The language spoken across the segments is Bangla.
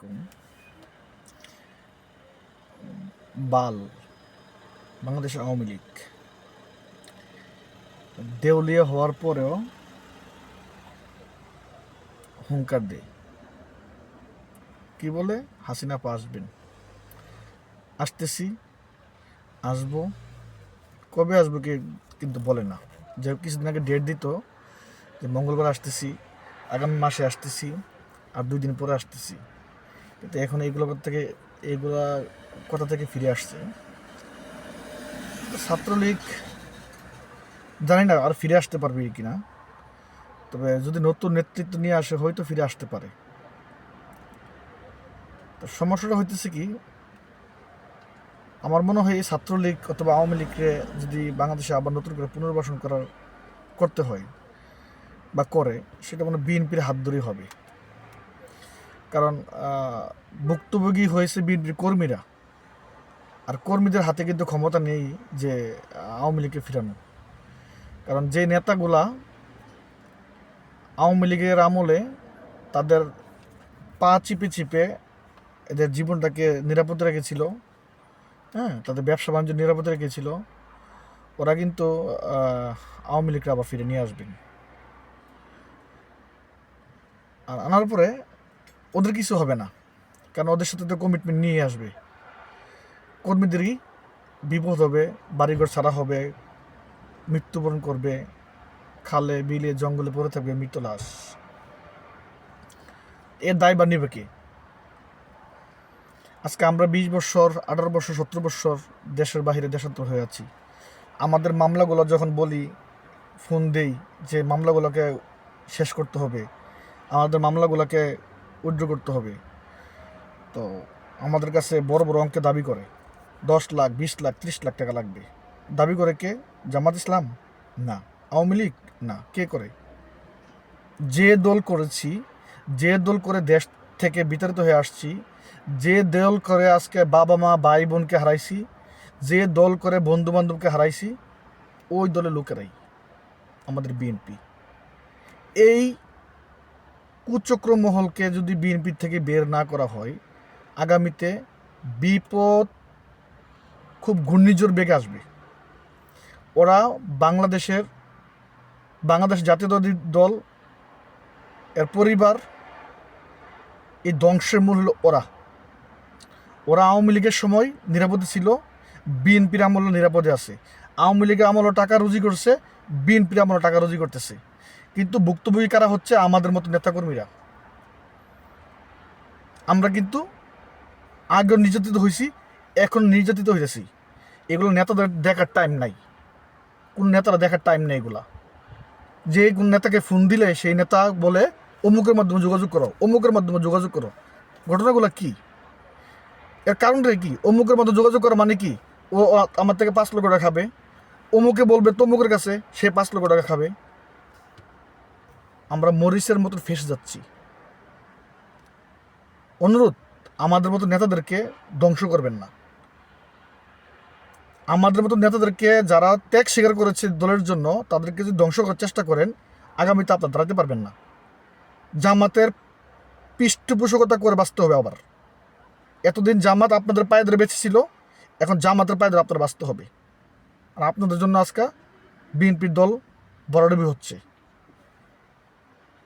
আলাইকুম। বাল বাংলাদেশ আওয়ামী লীগ দেউলিয়া হওয়ার পরেও হুঙ্কার দেয়, কি বলে? হাসিনা পা আসবেন, আসতেছি, আসবো, কবে আসবো কি কিন্তু বলে না। যে কিছুদিন আগে ডেট দিত যে মঙ্গলবার আসতেছি, আগামী মাসে আসতেছি, আর 2 দিন পরে আসতেছি, কিন্তু এখন এইগুলা কথা থেকে ফিরে আসছে। ছাত্রলীগ জানি না আর ফিরে আসতে পারবে কিনা, তবে যদি নতুন নেতৃত্ব নিয়ে আসে হয়তো ফিরে আসতে পারে। তো সমস্যাটা হইতেছে কি, আমার মনে হয় এই ছাত্রলীগ অথবা আওয়ামী লীগকে যদি বাংলাদেশে আবার নতুন করে পুনর্বাসন করতে হয় বা করে, সেটা মানে বিএনপির হাত ধরেই হবে। কারণ ভুক্তভোগী হয়েছে বিএনপির কর্মীরা, আর কর্মীদের হাতে কিন্তু ক্ষমতা নেই যে আওয়ামী লীগকে ফিরানো। কারণ যে নেতাগুলা আওয়ামী লীগের আমলে তাদের পা চিপে চিপে এদের জীবনটাকে নিরাপদ রেখেছিল, হ্যাঁ, তাদের ব্যবসা বাণিজ্য নিরাপদ রেখেছিল, ওরা কিন্তু আওয়ামী লীগরা আবার ফিরে নিয়ে আসবেন। আর আনার পরে ওদের কিছু হবে না, কারণ ওদের সাথে তো কমিটমেন্ট নিয়ে আসবে। কর্মীদেরই বিপদ হবে, বাড়িঘর ছাড়া হবে, মৃত্যুবরণ করবে, খালে বিলে জঙ্গলে পড়ে থাকবে মৃত লাশ। এর দায়ভার নেবে কে? আজকে আমরা 20 বছর, 18 বছর, 17 বছর দেশের বাহিরে দেশান্তর হয়ে আছি। আমাদের মামলাগুলো যখন বলি, ফোন দেই যে মামলাগুলোকে শেষ করতে হবে, আমাদের মামলাগুলোকে উইথড্র করতে হবে, তো আমাদের কাছে বড় বড় অঙ্কে দাবি করে 10 লাখ, 20 লাখ, 30 লাখ টাকা লাগবে। দাবি করে কে? জামাত ইসলাম না, আওয়ামী লীগ না, কে করে? যে দল করেছি, যে দল করে দেশ থেকে বিতাড়িত হয়ে আসছি, যে দল করে আজকে বাবা মা ভাই বোনকে হারাইছি, যে দল করে বন্ধু বান্ধবকে হারাইছি, ওই দলের লোকেরাই আমাদের বিএনপি। এই কুচক্র মহলকে যদি বিএনপি থেকে বের না করা হয়, আগামীতে বিপদ খুব ঘূর্ণিঝড় বেগে আসবে। ওরা বাংলাদেশ জাতীয়তাবাদী দল, এর পরিবার, এই ধ্বংসের মূল হলো ওরা আওয়ামী লীগের সময় নিরাপদে ছিল, বিএনপির আমলে নিরাপদে আছে। আওয়ামী লীগের আমলে টাকা রুজি করছে, বিএনপির আমলে টাকা রুজি করতেছে, কিন্তু ভুক্তভোগী কারা হচ্ছে? আমাদের মতো নেতাকর্মীরা। আমরা কিন্তু আগে নির্যাতিত হয়েছি, এখন নির্যাতিত হয়েছি। এগুলো নেতাদের দেখার টাইম নাই, কোন নেতারা দেখার টাইম নেই এগুলা। যে কোন নেতাকে ফোন দিলে সেই নেতা বলে অমুকের মাধ্যমে যোগাযোগ করো, অমুকের মাধ্যমে যোগাযোগ করো। ঘটনাগুলো কি? এর কারণটা কি? অমুকের মাধ্যমে যোগাযোগ করা মানে কি? ও আমার থেকে 5 লক্ষ টাকা খাবে, অমুকে বলবে তমুকের কাছে, সে 5 লক্ষ টাকা খাবে। আমরা মরিচের মতো ফেসে যাচ্ছি। অনুরোধ, আমাদের মতো নেতাদেরকে ধ্বংস করবেন না। আমাদের মতো নেতাদেরকে যারা ত্যাগ স্বীকার করেছে দলের জন্য, তাদেরকে যদি ধ্বংস করার চেষ্টা করেন, আগামীতে আপনারা দাঁড়াতে পারবেন না। জামাতের পৃষ্ঠপোষকতা করে বাঁচতে হবে আবার। এতদিন জামাত আপনাদের পায়ে ধরে বেঁচে ছিল, এখন জামাতের পায়ে ধরে আপনারা বাঁচতে হবে। আর আপনাদের জন্য আজকে বিএনপির দল বড়ডুবি হচ্ছে।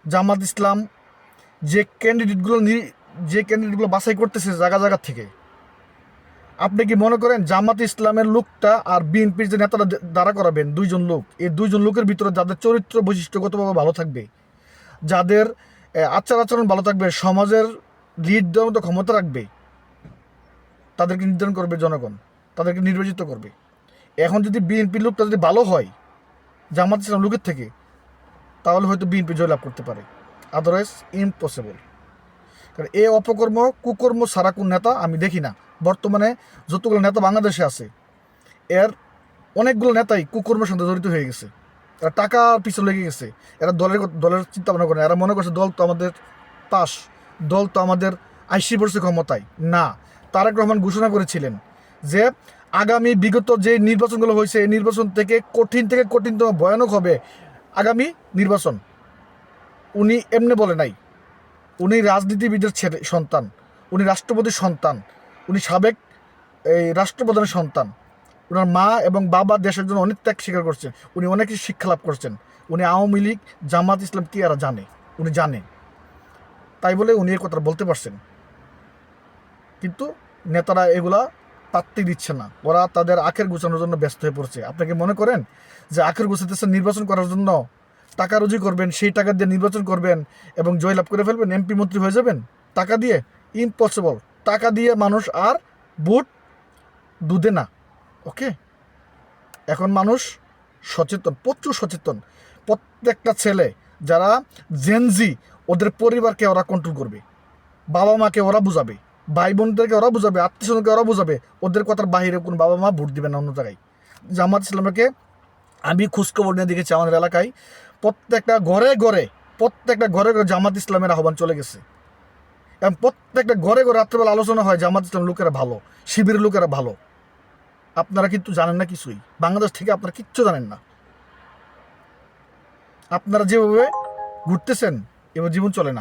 জামাত ইসলাম যে ক্যান্ডিডেটগুলো বাছাই করতেছে জায়গা জায়গা থেকে, আপনি কি মনে করেন জামাত ইসলামের লোকটা আর বিএনপির যে নেতারা দাঁড়া করাবেন, 2জন লোক, এই 2জন লোকের ভিতরে যাদের চরিত্র বৈশিষ্ট্যগতভাবে ভালো থাকবে, যাদের আচার আচরণ ভালো থাকবে, সমাজের লিড দেওয়ার মতো ক্ষমতা রাখবে, তাদেরকে নির্ধারণ করবে জনগণ, তাদেরকে নির্বাচিত করবে। এখন যদি বিএনপির লোকটা যদি ভালো হয় জামাত ইসলাম লোকের থেকে, তাহলে হয়তো বিএনপি জয়লাভ করতে পারে, আদারওয়াইজ ইম্পসিবল। কারণ এই অপকর্ম কুকর্ম ছাড়া কোন নেতা আমি দেখি না। বর্তমানে যতগুলো নেতা বাংলাদেশে আছে, এর অনেকগুলো নেতাই কুকর্মের সঙ্গে জড়িত হয়ে গেছে। এরা টাকার পিছনে লেগে গেছে, এরা দলের চিন্তা ভাবনা করে না। এরা মনে করছে দল তো আমাদের পাশ, দল তো আমাদের আইসি পড়ছে ক্ষমতায় না। তারেক রহমান ঘোষণা করেছিলেন যে আগামী বিগত যে নির্বাচনগুলো হয়েছে, এই নির্বাচন থেকে কঠিনতম ভয়ানক হবে আগামী নির্বাচন। উনি এমনি বলে নাই, উনি রাজনীতিবিদের সন্তান, উনি রাষ্ট্রপতির সন্তান, উনি সাবেক এই রাষ্ট্রপ্রধানের সন্তান। ওনার মা এবং বাবা দেশের জন্য অনেক ত্যাগ স্বীকার করছেন, উনি অনেক কিছু শিক্ষা লাভ করছেন। উনি আওয়ামী লীগ, জামাত ইসলাম কি এরা জানে, উনি জানে, তাই বলে উনি এই কথাটা বলতে পারছেন। কিন্তু নেতারা এগুলা পাত্তি দিচ্ছে না, ওরা তাদের আখের গুছানোর জন্য ব্যস্ত হয়ে পড়ছে। আপনাকে মনে করেন যে আখের গুছাতেছে নির্বাচন করার জন্য, টাকা রুজি করবেন, সেই টাকা দিয়ে নির্বাচন করবেন এবং জয়লাভ করে ফেলবেন, এমপি মন্ত্রী হয়ে যাবেন টাকা দিয়ে? ইম্পসিবল। টাকা দিয়ে মানুষ আর ভোট দুধে না। ওকে, এখন মানুষ সচেতন, প্রচুর সচেতন। প্রত্যেকটা ছেলে যারা জেনজি, ওদের পরিবারকে ওরা কন্ট্রোল করবে, বাবা মাকে ওরা বুঝাবে, ভাই বোনদেরকে ওরা বুঝাবে, আত্মীয় স্বজনকে ওরা বুঝাবে। ওদের কথার বাইরে কোন বাবা মা ভোট দিবে না অন্য জায়গায়। জামাত ইসলামকে আমি খোঁজখবর নিয়ে দেখেছি আমাদের এলাকায় প্রত্যেকটা ঘরে ঘরে, প্রত্যেকটা ঘরে ঘরে জামাত ইসলামের আহ্বান চলে গেছে। এবং প্রত্যেকটা ঘরে ঘরে রাত্রেবেলা আলোচনা হয় জামাত ইসলাম লোকেরা ভালো, শিবিরের লোকেরা ভালো। আপনারা কিন্তু জানেন না কিছুই, বাংলাদেশ থেকে আপনারা কিচ্ছু জানেন না। আপনারা যেভাবে ঘুরতেছেন এবার জীবন চলে না।